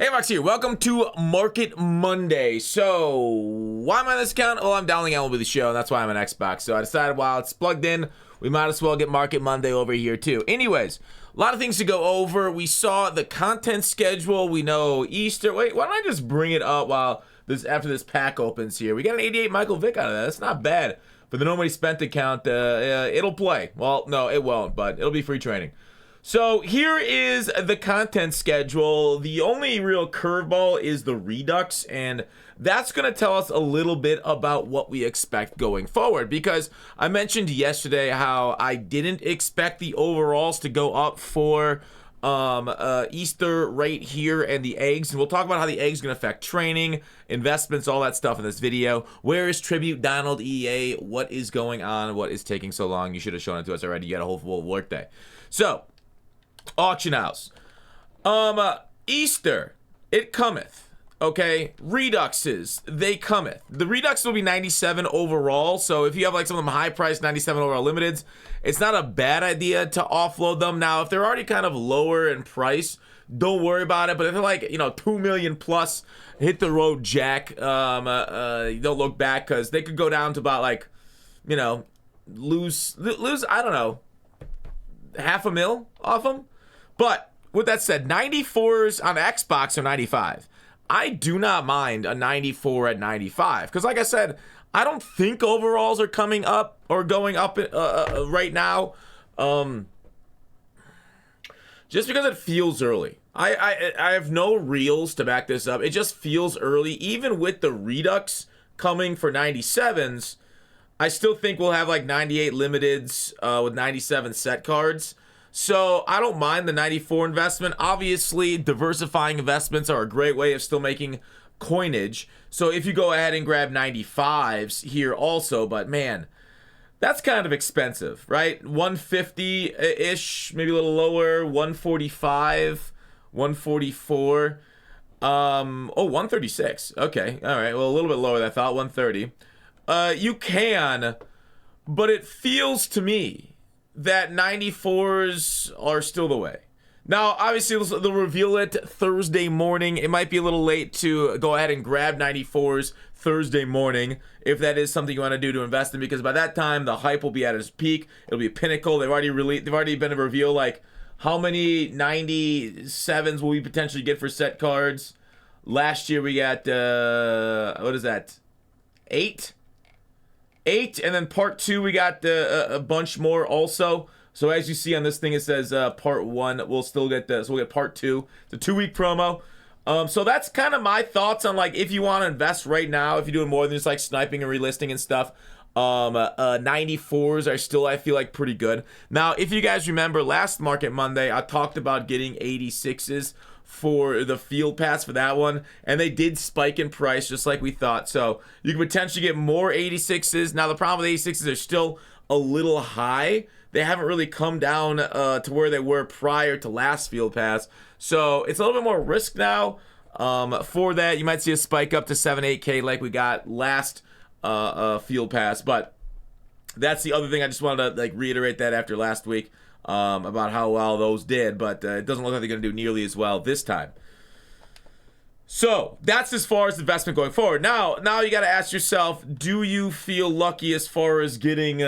Hey, Max here. Welcome to Market Monday. So, why am I on this account? Oh, I'm downloading MLB The Show, and that's why I'm on Xbox. So I decided while it's plugged in, we might as well get Market Monday over here too. Anyways, a lot of things to go over. We saw the content schedule. We know Easter. Wait, why don't I just bring it up while after this pack opens here? We got an 88 Michael Vick out of that. That's not bad. For the nobody spent account, it'll play. Well, no, it won't, but it'll be free training. So here is the content schedule. The only real curveball is the Redux, and that's going to tell us a little bit about what we expect going forward, because I mentioned yesterday how I didn't expect the overalls to go up for Easter right here and the eggs, and we'll talk about how the eggs are going to affect training, investments, all that stuff in this video. Where is Tribute, Donald, EA? What is going on? What is taking so long? You should have shown it to us already. You had a whole full work day. So auction house. Easter, it cometh. Okay, Reduxes, they cometh. The Redux will be 97 overall, so if you have like some of them high price 97 overall limiteds, it's not a bad idea to offload them. Now, if they're already kind of lower in price, don't worry about it. But if they're like, 2 million plus, hit the road, Jack. Don't look back, because they could go down to about like, lose, I don't know, $500,000 off them. But with that said, 94s on Xbox are 95. I do not mind a 94 at 95, because like I said, I don't think overalls are coming up or going up right now, just because it feels early. I have no reels to back this up. It just feels early. Even with the Redux coming for 97s, I still think we'll have like 98 limiteds with 97 set cards. So I don't mind the 94 investment. Obviously, diversifying investments are a great way of still making coinage. So if you go ahead and grab 95s here also, but man, that's kind of expensive, right? 150-ish, maybe a little lower, 145, 144. 136. Okay, all right. Well, a little bit lower than I thought, 130. You can, but it feels to me that 94s are still the way. Now, obviously, they'll reveal it Thursday morning. It might be a little late to go ahead and grab 94s Thursday morning, if that is something you want to do to invest in, because by that time, the hype will be at its peak. It'll be a pinnacle. They've already been a reveal, like, how many 97s will we potentially get for set cards? Last year, we got, what is that? 8, and then part 2 we got a bunch more also. So as you see on this thing, it says part 1. We'll still get this. So we'll get part 2. It's a 2-week promo. So that's kind of my thoughts on, like, if you want to invest right now, if you're doing more than just like sniping and relisting and stuff. 94s are still, I feel like, pretty good. Now, if you guys remember last Market Monday, I talked about getting 86s for the field pass for that one, and they did spike in price just like we thought. So you can potentially get more 86s. Now, the problem with 86s, are still a little high. They haven't really come down to where they were prior to last field pass. So it's a little bit more risk now. For that, you might see a spike up to 7-8K like we got last field pass. But that's the other thing. I just wanted to reiterate that after last week. About how well those did, but it doesn't look like they're going to do nearly as well this time. So that's as far as investment going forward. Now you got to ask yourself, do you feel lucky as far as getting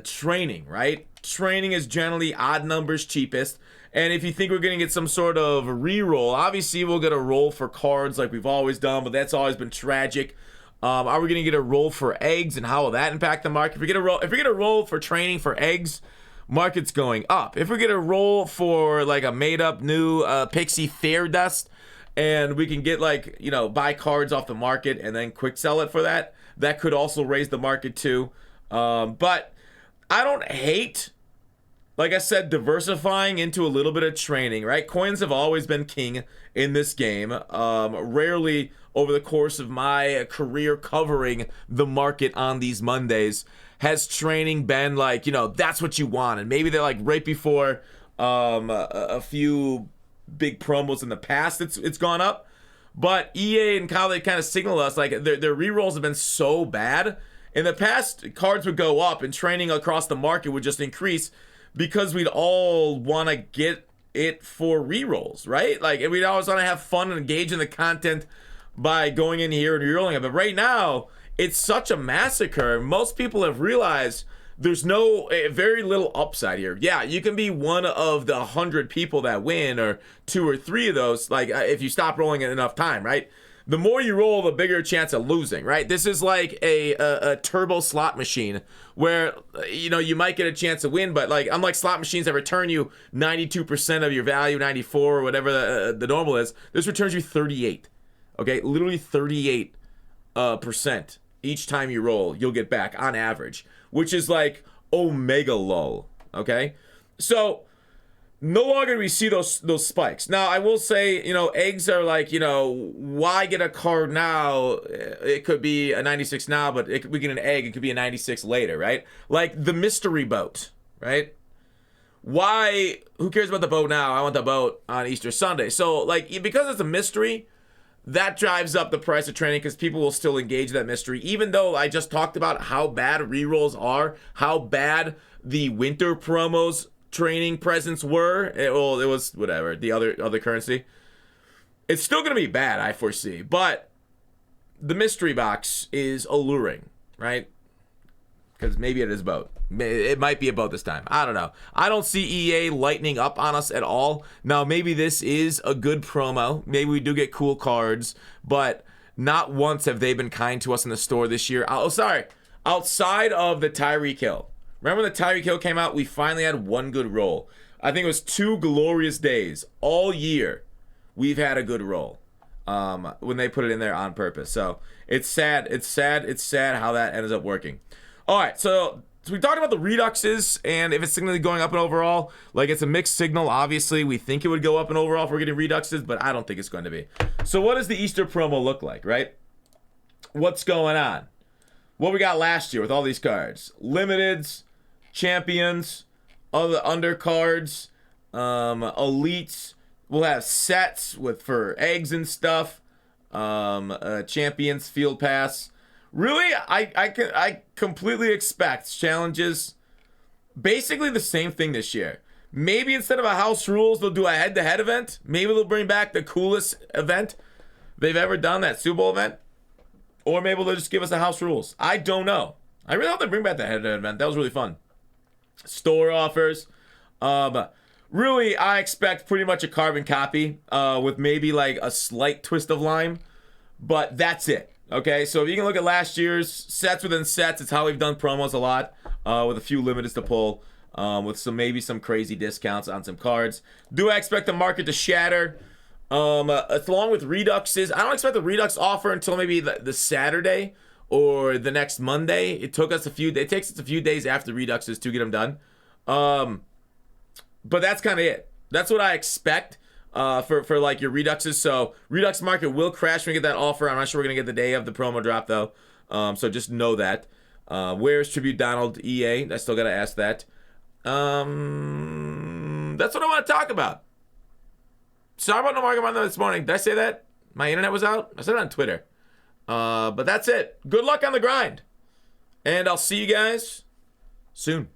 training, right? Training is generally odd numbers cheapest. And if you think we're going to get some sort of reroll, obviously we'll get a roll for cards like we've always done, but that's always been tragic. Are we going to get a roll for eggs, and how will that impact the market? If we get a roll for training for eggs, market's going up. If we get a roll for like a made up new Pixie Fair Dust, and we can get buy cards off the market and then quick sell it for that could also raise the market too. But I don't hate, like I said, diversifying into a little bit of training, right? Coins have always been king in this game. Rarely over the course of my career covering the market on these Mondays has training been that's what you want. And maybe they're right before a few big promos in the past it's gone up. But EA and how they kind of signal us, their rerolls have been so bad. In the past, cards would go up and training across the market would just increase, because we'd all want to get it for rerolls, right? Like, we always want to have fun and engage in the content by going in here and rerolling it. But right now, it's such a massacre. Most people have realized there's very little upside here. Yeah, you can be one of the 100 people that win, or 2 or 3 of those, like if you stop rolling it enough time, right? The more you roll, the bigger chance of losing, right? This is like a turbo slot machine where, you might get a chance to win, but like unlike slot machines that return you 92% of your value, 94 or whatever the normal is, this returns you 38. Okay, literally 38 percent each time you roll, you'll get back on average, which is like omega lol. Okay, so no longer do we see those spikes. Now, I will say, eggs are like, why get a card now? It could be a 96 now, but we get an egg, it could be a 96 later, right? Like the mystery boat, right? Why? Who cares about the boat now? I want the boat on Easter Sunday. So, like, because it's a mystery, that drives up the price of training because people will still engage that mystery. Even though I just talked about how bad rerolls are, how bad the winter promos training presents were. It was whatever, the other currency. It's still going to be bad, I foresee. But the mystery box is alluring, right? Because maybe it is a boat. It might be a boat this time. I don't know. I don't see EA lightening up on us at all. Now, maybe this is a good promo. Maybe we do get cool cards, but not once have they been kind to us in the store this year. Outside of the Tyreek Hill. Remember when the Tyreek Hill came out? We finally had one good roll. I think it was 2 glorious days. All year, we've had a good roll when they put it in there on purpose. So it's sad. It's sad how that ends up working. All right, so we talked about the Reduxes and if it's signaling going up in overall. Like, it's a mixed signal. Obviously, we think it would go up in overall if we're getting Reduxes, but I don't think it's going to be. So what does the Easter promo look like, right? What's going on? What we got last year with all these cards. Limiteds, champions, other undercards, elites. We'll have sets for eggs and stuff. Champions, field pass. Really, I completely expect challenges. Basically the same thing this year. Maybe instead of a house rules, they'll do a head-to-head event. Maybe they'll bring back the coolest event they've ever done, that Super Bowl event. Or maybe they'll just give us the house rules. I don't know. I really hope they bring back the head-to-head event. That was really fun. Store offers. Really, I expect pretty much a carbon copy with maybe like a slight twist of lime. But that's it. Okay, so if you can look at last year's sets within sets, it's how we've done promos a lot, with a few limiteds to pull, with maybe some crazy discounts on some cards. Do I expect the market to shatter? Along with Reduxes, I don't expect the Redux offer until maybe the Saturday or the next Monday. It takes us a few days after Reduxes to get them done. But that's kind of it. That's what I expect. For like your Reduxes. So Redux market will crash when we get that offer. I'm not sure we're gonna get the day of the promo drop though. So just know that. Where's Tribute Donald EA? I still gotta ask that. That's what I want to talk about. Sorry about no market on this morning. Did I say that? My internet was out? I said it on Twitter. But that's it. Good luck on the grind. And I'll see you guys soon.